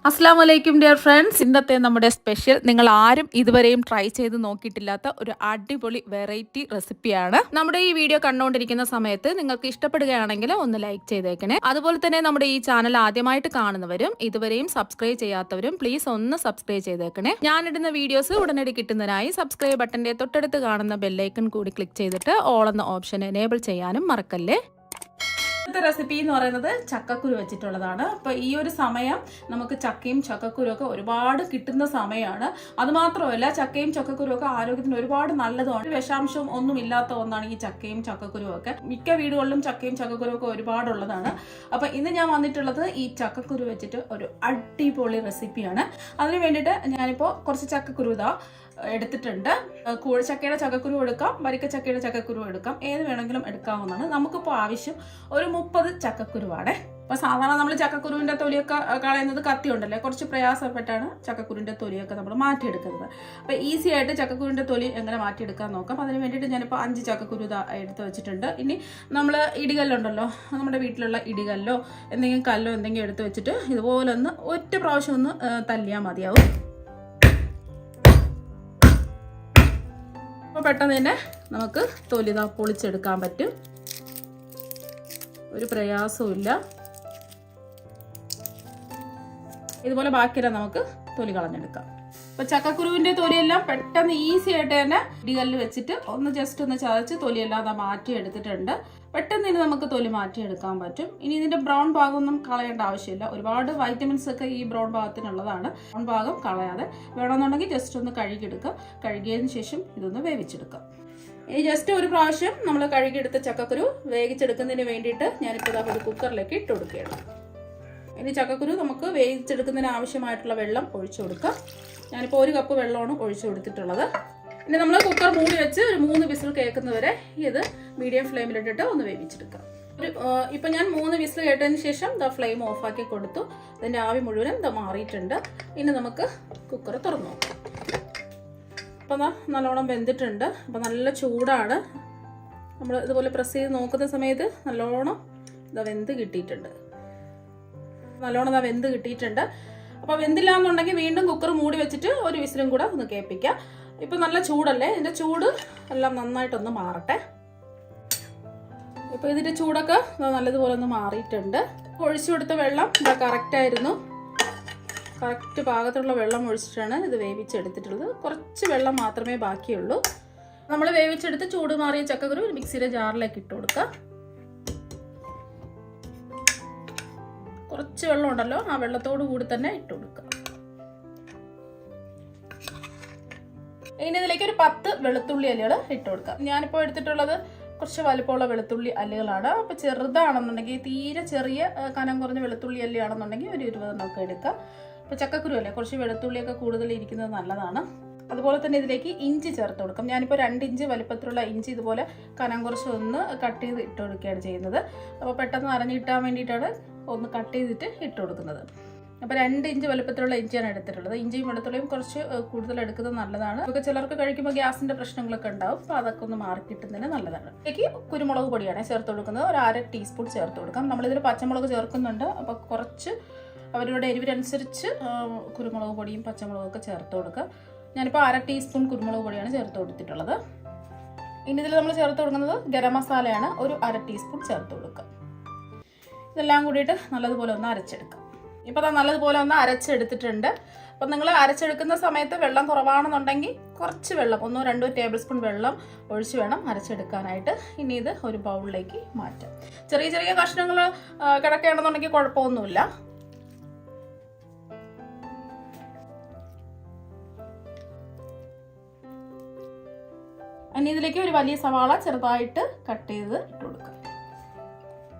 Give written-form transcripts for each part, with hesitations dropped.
അസ്സാം വലൈക്കും dear friends. ഇന്നത്തെ നമ്മുടെ സ്പെഷ്യൽ നിങ്ങൾ ആരും ഇതുവരെയും ട്രൈ ചെയ്ത് നോക്കിയിട്ടില്ലാത്ത ഒരു അടിപൊളി വെറൈറ്റി റെസിപ്പിയാണ്. നമ്മുടെ ഈ വീഡിയോ കണ്ടുകൊണ്ടിരിക്കുന്ന സമയത്ത് നിങ്ങൾക്ക് ഇഷ്ടപ്പെടുകയാണെങ്കിൽ ഒന്ന് ലൈക്ക് ചെയ്തേക്കണേ. അതുപോലെ തന്നെ നമ്മുടെ ഈ ചാനൽ ആദ്യമായിട്ട് കാണുന്നവരും ഇതുവരെയും സബ്സ്ക്രൈബ് ചെയ്യാത്തവരും പ്ലീസ് ഒന്ന് സബ്സ്ക്രൈബ് ചെയ്തേക്കണേ. ഞാനിടുന്ന വീഡിയോസ് ഉടനടി കിട്ടുന്നതിനായി സബ്സ്ക്രൈബ് ബട്ടന്റെ തൊട്ടടുത്ത് കാണുന്ന ബെല്ലൈക്കൺ കൂടി ക്ലിക്ക് ചെയ്തിട്ട് ഓൾ എന്ന ഓപ്ഷൻ എനേബിൾ ചെയ്യാനും മറക്കല്ലേ. ഇന്നത്തെ റെസിപ്പി എന്ന് പറയുന്നത് ചക്കക്കുരു വെച്ചിട്ടുള്ളതാണ്. അപ്പോൾ ഈ ഒരു സമയം നമുക്ക് ചക്കയും ചക്കക്കുരു ഒക്കെ ഒരുപാട് കിട്ടുന്ന സമയമാണ്. അതുമാത്രമല്ല ചക്കയും ചക്കക്കുരു ഒക്കെ ആരോഗ്യത്തിന് ഒരുപാട് നല്ലതാണ്. വിഷാംശവും ഒന്നും ഇല്ലാത്ത ഒന്നാണ് ഈ ചക്കയും ചക്കക്കുരു ഒക്കെ. മിക്ക വീടുകളിലും ചക്കയും ചക്കക്കുരു ഒക്കെ ഒരുപാടുള്ളതാണ്. അപ്പോൾ ഇന്ന് ഞാൻ വന്നിട്ടുള്ളത് ഈ ചക്കക്കുരു വെച്ചിട്ട് ഒരു അടിപൊളി റെസിപ്പിയാണ്. അതിന് വേണ്ടിയിട്ട് ഞാനിപ്പോൾ കുറച്ച് ചക്കക്കുരു എടുത്തിട്ടുണ്ട്. കൂഴച്ചക്കയുടെ ചക്കക്കുരു എടുക്കാം, വരിക്കച്ചക്കയുടെ ചക്കക്കുരു എടുക്കാം, ഏത് വേണമെങ്കിലും എടുക്കാവുന്നതാണ്. നമുക്കിപ്പോൾ ആവശ്യം ഒരു 30 ചക്കക്കുരുവാണ്. അപ്പോൾ സാധാരണ നമ്മൾ ചക്കക്കുരുവിൻ്റെ തൊലിയൊക്കെ കളയുന്നത് കത്തി ഉണ്ടല്ലേ, കുറച്ച് പ്രയാസപ്പെട്ടാണ് ചക്കക്കുരുവിൻ്റെ തൊലിയൊക്കെ നമ്മൾ മാറ്റിയെടുക്കുന്നത്. അപ്പോൾ ഈസി ആയിട്ട് ചക്കക്കുരുവിൻ്റെ തൊലി എങ്ങനെ മാറ്റിയെടുക്കാൻ നോക്കാം. അതിന് വേണ്ടിയിട്ട് ഞാനിപ്പോൾ 5 ചക്കക്കുരു എടുത്ത് വെച്ചിട്ടുണ്ട്. ഇനി നമ്മൾ ഇടികല്ലുണ്ടല്ലോ, നമ്മുടെ വീട്ടിലുള്ള ഇടികല്ലോ എന്തെങ്കിലും കല്ലോ എന്തെങ്കിലും എടുത്ത് വെച്ചിട്ട് ഇതുപോലെ ഒന്ന് ഒറ്റ പ്രാവശ്യം ഒന്ന് തല്ലിയാൽ മതിയാവും. അപ്പോൾ പെട്ടെന്ന് തന്നെ നമുക്ക് തൊലി പൊളിച്ചെടുക്കാൻ പറ്റും, ഒരു പ്രയാസവും. ഇതുപോലെ ബാക്കിയെല്ലാം നമുക്ക് തൊലി കളഞ്ഞെടുക്കാം. അപ്പോൾ ചക്കക്കുരുവിൻ്റെ തൊലിയെല്ലാം പെട്ടെന്ന് ഈസി ആയിട്ട് തന്നെ ഇടികല്ല് വെച്ചിട്ട് ഒന്ന് ജസ്റ്റ് ഒന്ന് ചതച്ച് തൊലിയെല്ലാം മാറ്റി എടുത്തിട്ടുണ്ട്. പെട്ടെന്ന് ഇനി നമുക്ക് തൊലി മാറ്റിയെടുക്കാൻ പറ്റും. ഇനി ഇതിൻ്റെ ബ്രൗൺ ഭാഗമൊന്നും കളയേണ്ട ആവശ്യമില്ല. ഒരുപാട് വൈറ്റമിൻസ് ഒക്കെ ഈ ബ്രൗൺ ഭാഗത്തിനുള്ളതാണ്. ബ്രൗൺ ഭാഗം കളയാതെ വേണമെന്നുണ്ടെങ്കിൽ ജസ്റ്റ് ഒന്ന് കഴുകിയെടുക്കുക. കഴുകിയതിന് ശേഷം ഇതൊന്ന് വേവിച്ചെടുക്കാം. ഈ ജസ്റ്റ് ഒരു പ്രാവശ്യം നമ്മൾ കഴുകിയെടുത്ത ചക്കക്കുരു വേവിച്ചെടുക്കുന്നതിന് വേണ്ടിയിട്ട് ഞാനിപ്പോൾ ഒരു കുക്കറിലേക്ക് ഇട്ട് കൊടുക്കുകയാണ്. ഇനി ചക്കക്കുരു നമുക്ക് വേവിച്ചെടുക്കുന്നതിന് ആവശ്യമായിട്ടുള്ള വെള്ളം ഒഴിച്ചു കൊടുക്കാം. ഞാനിപ്പോൾ 1 കപ്പ് വെള്ളമാണ് ഒഴിച്ചു കൊടുത്തിട്ടുള്ളത്. ഇനി നമ്മൾ കുക്കർ മൂടി വെച്ച് ഒരു 3 വിസിൽ കേൾക്കുന്നവരെ ഇത് മീഡിയം ഫ്ലെയിമിലിട്ടിട്ട് ഒന്ന് വേവിച്ചെടുക്കാം. ഇപ്പം ഞാൻ 3 വിസിൽ കേട്ടതിന് ശേഷം ഫ്ലെയിം ഓഫാക്കി കൊടുത്തു. അതിൻ്റെ ആവി മുഴുവനും മാറിയിട്ടുണ്ട്. ഇനി നമുക്ക് കുക്കർ തുറന്നു നോക്കാം. അപ്പം നല്ലോണം വെന്തിട്ടുണ്ട്. അപ്പം നല്ല ചൂടാണ്. നമ്മൾ ഇതുപോലെ പ്രസ് ചെയ്ത് നോക്കുന്ന സമയത്ത് നല്ലോണം വെന്ത് കിട്ടിയിട്ടുണ്ട്. വെന്ത് കിട്ടിയിട്ടുണ്ട്. അപ്പോൾ വെന്തില്ല എന്നുണ്ടെങ്കിൽ വീണ്ടും കുക്കർ മൂടി വെച്ചിട്ട് ഒരു വിസിലും കൂടെ ഒന്ന് കേൾപ്പിക്കാം. ഇപ്പം നല്ല ചൂടല്ലേ, ഇതിൻ്റെ ചൂട് എല്ലാം നന്നായിട്ടൊന്ന് മാറട്ടെ. ഇപ്പോൾ ഇതിൻ്റെ ചൂടൊക്കെ നല്ലതുപോലെ ഒന്ന് മാറിയിട്ടുണ്ട്. ഒഴിച്ചു കൊടുത്ത വെള്ളം കറക്റ്റായിരുന്നു. കറക്റ്റ് പാകത്തിലുള്ള വെള്ളം ഒഴിച്ചിട്ടാണ് ഇത് വേവിച്ചെടുത്തിട്ടുള്ളത്. കുറച്ച് വെള്ളം മാത്രമേ ബാക്കിയുള്ളൂ. നമ്മൾ വേവിച്ചെടുത്ത് ചൂട് മാറിയ ചക്കക്കുരു ഒരു മിക്സിയുടെ ജാറിലേക്ക് ഇട്ട് കൊടുക്കുക. കുറച്ച് വെള്ളം ഉണ്ടല്ലോ, ആ വെള്ളത്തോട് കൂടി തന്നെ ഇട്ട് കൊടുക്കുക. ഇനി ഇതിലേക്ക് ഒരു 10 വെളുത്തുള്ളി അല്ലികൾ ഇട്ട് കൊടുക്കുക. ഞാനിപ്പോൾ എടുത്തിട്ടുള്ളത് കുറച്ച് വലുപ്പമുള്ള വെളുത്തുള്ളി അല്ലികളാണ്. അപ്പോൾ ചെറുതാണെന്നുണ്ടെങ്കിൽ, തീരെ ചെറിയ കനം കുറഞ്ഞ വെളുത്തുള്ളി അല്ലിയാണെന്നുണ്ടെങ്കിൽ ഒരു 20 നമുക്ക് എടുക്കാം. ഇപ്പോൾ ചക്കക്കുരു അല്ലേ, കുറച്ച് വെളുത്തുള്ളിയൊക്കെ കൂടുതൽ ഇരിക്കുന്നത് നല്ലതാണ്. അതുപോലെ തന്നെ ഇതിലേക്ക് ഇഞ്ചി ചേർത്ത് കൊടുക്കാം. ഞാനിപ്പോൾ 2 ഇഞ്ച് വലുപ്പത്തിലുള്ള ഇഞ്ചി ഇതുപോലെ കനം കുറച്ച് ഒന്ന് കട്ട് ചെയ്ത് ഇട്ട് കൊടുക്കുകയാണ് ചെയ്യുന്നത്. അപ്പോൾ പെട്ടെന്ന് അരഞ്ഞ് കിട്ടാൻ വേണ്ടിയിട്ടാണ് ഒന്ന് കട്ട് ചെയ്തിട്ട് ഇട്ട് കൊടുക്കുന്നത്. അപ്പോൾ 2 ഇഞ്ച് വലുപ്പത്തിലുള്ള ഇഞ്ചിയാണ് എടുത്തിട്ടുള്ളത്. ഇഞ്ചിയും വെളുത്തുള്ളിയും കുറച്ച് കൂടുതൽ എടുക്കുന്നത് നല്ലതാണ്. ഒക്കെ ചിലർക്ക് കഴിക്കുമ്പോൾ ഗ്യാസിൻ്റെ പ്രശ്നങ്ങളൊക്കെ ഉണ്ടാവും. അപ്പോൾ അതൊക്കെ ഒന്ന് മാറി കിട്ടുന്നതിന് നല്ലതാണ്. ഇതിലേക്ക് കുരുമുളക് പൊടിയാണ് ചേർത്ത് കൊടുക്കുന്നത്. ഒരു 1/2 ടീസ്പൂൺ ചേർത്ത് കൊടുക്കാം. നമ്മളിതിൽ പച്ചമുളക് ചേർക്കുന്നുണ്ട്. അപ്പോൾ കുറച്ച് അവരുടെ എരിവിനനുസരിച്ച് കുരുമുളക് പൊടിയും പച്ചമുളകൊക്കെ ചേർത്ത് കൊടുക്കുക. ഞാനിപ്പോൾ 1/2 ടീസ്പൂൺ കുരുമുളക് പൊടിയാണ് ചേർത്ത് കൊടുത്തിട്ടുള്ളത്. ഇനി ഇതിൽ നമ്മൾ ചേർത്ത് കൊടുക്കുന്നത് ഗരം മസാലയാണ്. ഒരു 1/2 ടീസ്പൂൺ ചേർത്ത് കൊടുക്കുക. ഇതെല്ലാം കൂടിയിട്ട് നല്ലതുപോലെ ഒന്ന് അരച്ചെടുക്കാം. ഇപ്പോൾ നല്ലതുപോലെ ഒന്ന് അരച്ചെടുത്തിട്ടുണ്ട്. അപ്പം നിങ്ങൾ അരച്ചെടുക്കുന്ന സമയത്ത് വെള്ളം കുറവാണെന്നുണ്ടെങ്കിൽ കുറച്ച് വെള്ളം, 1-2 ടേബിൾ സ്പൂൺ വെള്ളം ഒഴിച്ച് വേണം അരച്ചെടുക്കാനായിട്ട്. ഇനി ഇത് ഒരു ബൗളിലേക്ക് മാറ്റാം. ചെറിയ ചെറിയ കഷ്ണങ്ങൾ കിടക്കുകയാണെന്നുണ്ടെങ്കിൽ കുഴപ്പമൊന്നുമില്ല. ഇനി ഇതിലേക്ക് ഒരു വലിയ സവാള ചെറുതായിട്ട് കട്ട് ചെയ്ത് ഇട്ട് കൊടുക്കുക.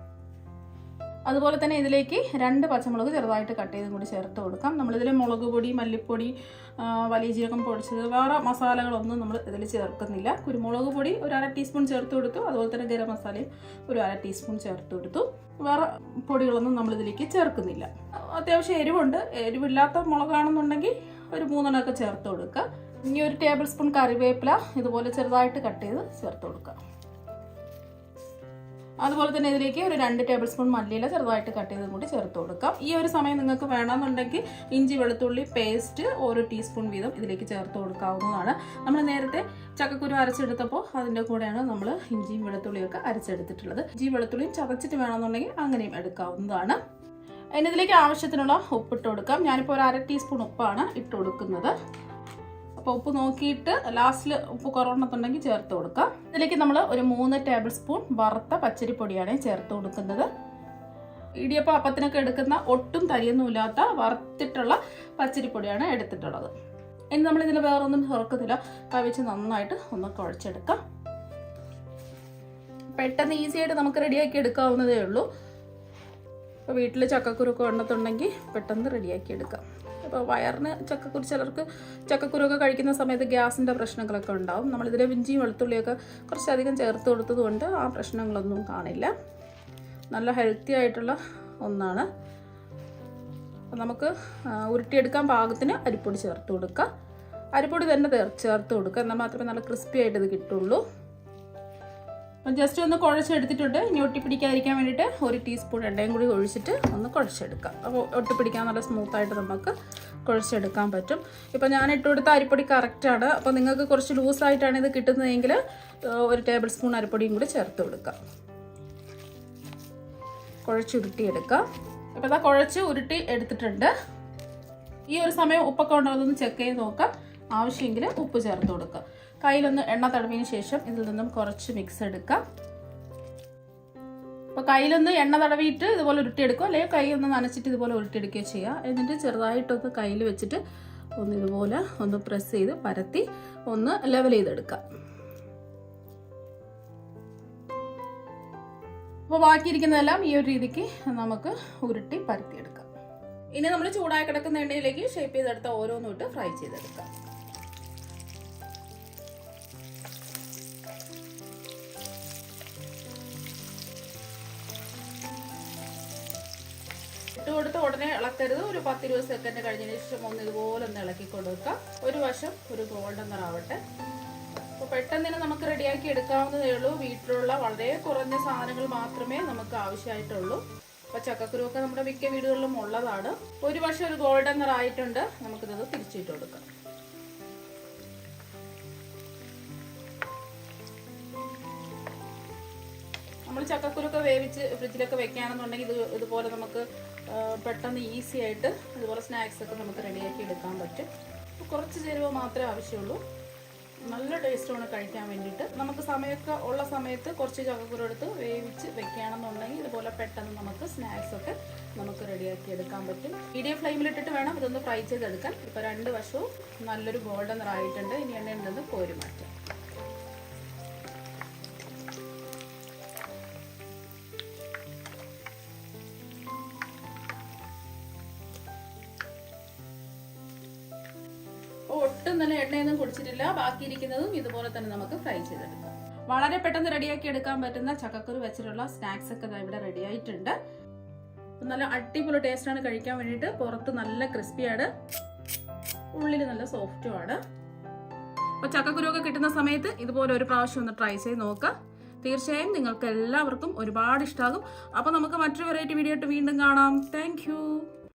അതുപോലെ തന്നെ ഇതിലേക്ക് 2 പച്ചമുളക് ചെറുതായിട്ട് കട്ട് ചെയ്തും കൂടി ചേർത്ത് കൊടുക്കാം. നമ്മളിതിൽ മുളക് പൊടി, മല്ലിപ്പൊടി, വലിയ ജീരകം പൊടിച്ചത്, വേറെ മസാലകളൊന്നും നമ്മൾ ഇതിൽ ചേർക്കുന്നില്ല. കുരുമുളക് പൊടി ഒരു 1/2 ടീസ്പൂൺ ചേർത്ത് കൊടുത്തു. അതുപോലെ തന്നെ ഗരം മസാലയും ഒരു 1/2 ടീസ്പൂൺ ചേർത്ത് കൊടുത്തു. വേറെ പൊടികളൊന്നും നമ്മളിതിലേക്ക് ചേർക്കുന്നില്ല. അത്യാവശ്യം എരിവുണ്ട്. എരിവില്ലാത്ത മുളകാണെന്നുണ്ടെങ്കിൽ ഒരു 3 എണ്ണമൊക്കെ ചേർത്ത് കൊടുക്കുക. ഇനി ഒരു ടേബിൾ സ്പൂൺ കറിവേപ്പില ഇതുപോലെ ചെറുതായിട്ട് കട്ട് ചെയ്ത് ചേർത്ത് കൊടുക്കുക. അതുപോലെ തന്നെ ഇതിലേക്ക് ഒരു 2 ടേബിൾ സ്പൂൺ മല്ലിയില ചെറുതായിട്ട് കട്ട് ചെയ്തും കൂടി ചേർത്ത് കൊടുക്കാം. ഈ ഒരു സമയം നിങ്ങൾക്ക് വേണമെന്നുണ്ടെങ്കിൽ ഇഞ്ചി വെളുത്തുള്ളി പേസ്റ്റ് 1 ടീസ്പൂൺ വീതം ഇതിലേക്ക് ചേർത്ത് കൊടുക്കാവുന്നതാണ്. നമ്മൾ നേരത്തെ ചക്കക്കുരു അരച്ചെടുത്തപ്പോൾ അതിൻ്റെ കൂടെയാണ് നമ്മൾ ഇഞ്ചിയും വെളുത്തുള്ളിയൊക്കെ അരച്ചെടുത്തിട്ടുള്ളത്. ഇഞ്ചി വെളുത്തുള്ളിയും ചതച്ചിട്ട് വേണമെന്നുണ്ടെങ്കിൽ അങ്ങനെയും എടുക്കാവുന്നതാണ്. ഇനി ഇതിലേക്ക് ആവശ്യത്തിനുള്ള ഉപ്പിട്ട് കൊടുക്കാം. ഞാനിപ്പോൾ ഒരു 1/2 ടീസ്പൂൺ ഉപ്പാണ് ഇട്ട് കൊടുക്കുന്നത്. അപ്പോൾ ഉപ്പ് നോക്കിയിട്ട് ലാസ്റ്റിൽ ഉപ്പ് കുറവുണ്ടെന്നുണ്ടെങ്കിൽ ചേർത്ത് കൊടുക്കാം. ഇതിലേക്ക് നമ്മൾ ഒരു 3 ടേബിൾ സ്പൂൺ വറുത്ത പച്ചരിപ്പൊടിയാണ് ചേർത്ത് കൊടുക്കുന്നത്. ഇടിയപ്പം അപ്പത്തിനൊക്കെ എടുക്കുന്ന ഒട്ടും തരിയൊന്നുമില്ലാത്ത വറുത്തിട്ടുള്ള പച്ചരിപ്പൊടിയാണ് എടുത്തിട്ടുള്ളത്. ഇനി നമ്മൾ ഇതിൽ വേറൊന്നും ചേർക്കുന്നില്ല. കവിച്ച് നന്നായിട്ട് ഒന്ന് കുഴച്ചെടുക്കാം. പെട്ടെന്ന് ഈസി ആയിട്ട് നമുക്ക് റെഡിയാക്കി എടുക്കാവുന്നതേ ഉള്ളൂ. ഇപ്പോൾ വീട്ടിൽ ചക്കക്കുരുക്കെ ഉണ്ടെന്നുണ്ടെങ്കിൽ പെട്ടെന്ന് റെഡിയാക്കി എടുക്കാം. അപ്പോൾ വയറിന് ചിലർക്ക് ചക്കക്കുരുക്കെ കഴിക്കുന്ന സമയത്ത് ഗ്യാസിൻ്റെ പ്രശ്നങ്ങളൊക്കെ ഉണ്ടാവും. നമ്മളിതിൽ ഇഞ്ചിയും വെളുത്തുള്ളിയൊക്കെ കുറച്ചധികം ചേർത്ത് കൊടുത്തതുകൊണ്ട് ആ പ്രശ്നങ്ങളൊന്നും കാണില്ല. നല്ല ഹെൽത്തി ആയിട്ടുള്ള ഒന്നാണ്. അപ്പോൾ നമുക്ക് ഉരുട്ടിയെടുക്കാൻ പാകത്തിന് അരിപ്പൊടി ചേർത്ത് കൊടുക്കാം. അരിപ്പൊടി തന്നെ ചേർത്ത് കൊടുക്കുക, എന്നാൽ മാത്രമേ നല്ല ക്രിസ്പി ആയിട്ട് ഇത് കിട്ടുള്ളൂ. അപ്പം ജസ്റ്റ് ഒന്ന് കുഴച്ചെടുത്തിട്ടുണ്ട്. ഇനി ഒട്ടിപ്പിടിക്കാതിരിക്കാൻ വേണ്ടിയിട്ട് 1 ടീസ്പൂൺ എണ്ണയും കൂടി ഒഴിച്ചിട്ട് ഒന്ന് കുഴച്ചെടുക്കാം. അപ്പോൾ ഒട്ടിപ്പിടിക്കാൻ നല്ല സ്മൂത്തായിട്ട് നമുക്ക് കുഴച്ചെടുക്കാൻ പറ്റും. ഇപ്പോൾ ഞാൻ ഇട്ട് കൊടുത്ത അരിപ്പൊടി കറക്റ്റാണ്. അപ്പോൾ നിങ്ങൾക്ക് കുറച്ച് ലൂസായിട്ടാണ് ഇത് കിട്ടുന്നതെങ്കിൽ 1 ടേബിൾ സ്പൂൺ അരിപ്പൊടിയും കൂടി ചേർത്ത് കൊടുക്കാം. കുഴച്ചുരുട്ടിയെടുക്കാം. ഇപ്പോൾ ഇതാ കുഴച്ച് ഉരുട്ടി എടുത്തിട്ടുണ്ട്. ഈ ഒരു സമയം ഉപ്പൊക്കെ ഉണ്ടോ അതൊന്ന് ചെക്ക് ചെയ്ത് നോക്കാം. ആവശ്യമെങ്കിൽ ഉപ്പ് ചേർത്ത് കൊടുക്കുക. കയ്യിലൊന്ന് എണ്ണ തടവിന് ശേഷം ഇതിൽ നിന്നും കുറച്ച് മിക്സ് എടുക്കാം. അപ്പോൾ കയ്യിലൊന്ന് എണ്ണ തടവിയിട്ട് ഇതുപോലെ ഉരുട്ടിയെടുക്കുക, അല്ലെങ്കിൽ കൈ ഒന്ന് നനച്ചിട്ട് ഇതുപോലെ ഉരുട്ടിയെടുക്കുകയോ ചെയ്യുക. എന്നിട്ട് ചെറുതായിട്ടൊന്ന് കയ്യിൽ വെച്ചിട്ട് ഒന്ന് ഇതുപോലെ ഒന്ന് പ്രസ് ചെയ്ത് പരത്തി ഒന്ന് ലെവൽ ചെയ്തെടുക്കാം. അപ്പോൾ ബാക്കിയിരിക്കുന്നതെല്ലാം ഈ ഒരു രീതിക്ക് നമുക്ക് ഉരുട്ടി പരത്തിയെടുക്കാം. ഇനി നമ്മൾ ചൂടായി കിടക്കുന്ന എണ്ണയിലേക്ക് ഷേപ്പ് ചെയ്തെടുത്ത ഓരോന്നും ഇട്ട് ഫ്രൈ ചെയ്തെടുക്കാം. ഇട്ട് കൊടുത്ത് ഉടനെ ഇളക്കരുത്. ഒരു 10-20 സെക്കൻഡ് കഴിഞ്ഞതിന് ശേഷം ഒന്ന് ഇതുപോലെ ഒന്ന് ഇളക്കി കൊടുക്കാം. ഒരു വശം ഒരു ഗോൾഡൻ നിറാവട്ടെ. അപ്പോൾ പെട്ടെന്ന് തന്നെ നമുക്ക് റെഡിയാക്കി എടുക്കാവുന്നതേ ഉള്ളൂ. വീട്ടിലുള്ള വളരെ കുറഞ്ഞ സാധനങ്ങൾ മാത്രമേ നമുക്ക് ആവശ്യമായിട്ടുള്ളൂ. അപ്പോൾ ചക്കക്കുരുവൊക്കെ നമ്മുടെ മിക്ക വീടുകളിലും ഉള്ളതാണ്. ഒരു വശം ഒരു ഗോൾഡൻ നിറായിട്ടുണ്ട്. നമുക്കിത് തിരിച്ചിട്ട് കൊടുക്കാം. നമ്മൾ ചക്കക്കുരുക്കെ വേവിച്ച് ഫ്രിഡ്ജിലൊക്കെ വെക്കുകയാണെന്നുണ്ടെങ്കിൽ ഇതുപോലെ നമുക്ക് പെട്ടെന്ന് ഈസി ആയിട്ട് ഇതുപോലെ സ്നാക്സ് ഒക്കെ നമുക്ക് റെഡിയാക്കി എടുക്കാൻ പറ്റും. കുറച്ച് ചേരുവ മാത്രമേ ആവശ്യമുള്ളൂ. നല്ല ടേസ്റ്റാണ് കഴിക്കാൻ വേണ്ടിയിട്ട്. നമുക്ക് സമയമൊക്കെ ഉള്ള സമയത്ത് കുറച്ച് ചക്കക്കുരു എടുത്ത് വേവിച്ച് വെക്കുകയാണെന്നുണ്ടെങ്കിൽ ഇതുപോലെ പെട്ടെന്ന് നമുക്ക് സ്നാക്സ് ഒക്കെ നമുക്ക് റെഡിയാക്കി എടുക്കാൻ പറ്റും. മീഡിയം ഫ്ലെയിമിലിട്ടിട്ട് വേണം ഇതൊന്ന് ഫ്രൈ ചെയ്തെടുക്കാൻ. ഇപ്പോൾ 2 വശവും നല്ലൊരു ഗോൾഡൻ നിറായിട്ടുണ്ട്. ഇനി എണ്ണയിൽ നിന്ന് കോരി മാറ്റാം. ഒട്ടും തന്നെ എണ്ണയൊന്നും കുടിച്ചിട്ടില്ല. ബാക്കിയിരിക്കുന്നതും ഇതുപോലെ തന്നെ നമുക്ക് ഫ്രൈ ചെയ്തെടുക്കാം. വളരെ പെട്ടെന്ന് റെഡിയാക്കി എടുക്കാൻ പറ്റുന്ന ചക്കക്കുരു വെച്ചിട്ടുള്ള സ്നാക്സ് ഒക്കെ ഇവിടെ റെഡി ആയിട്ടുണ്ട്. നല്ല അടിപൊളി ടേസ്റ്റാണ് കഴിക്കാൻ വേണ്ടിയിട്ട്. പുറത്ത് നല്ല ക്രിസ്പിയാണ്, ഉള്ളിൽ നല്ല സോഫ്റ്റുമാണ്. അപ്പോൾ ചക്കക്കുരുവൊക്കെ കിട്ടുന്ന സമയത്ത് ഇതുപോലെ ഒരു പ്രാവശ്യം ഒന്ന് ട്രൈ ചെയ്ത് നോക്കുക. തീർച്ചയായും നിങ്ങൾക്ക് എല്ലാവർക്കും ഒരുപാട് ഇഷ്ടമാകും. അപ്പോൾ നമുക്ക് മറ്റൊരു വെറൈറ്റി വീഡിയോ ആയിട്ട് വീണ്ടും കാണാം. താങ്ക്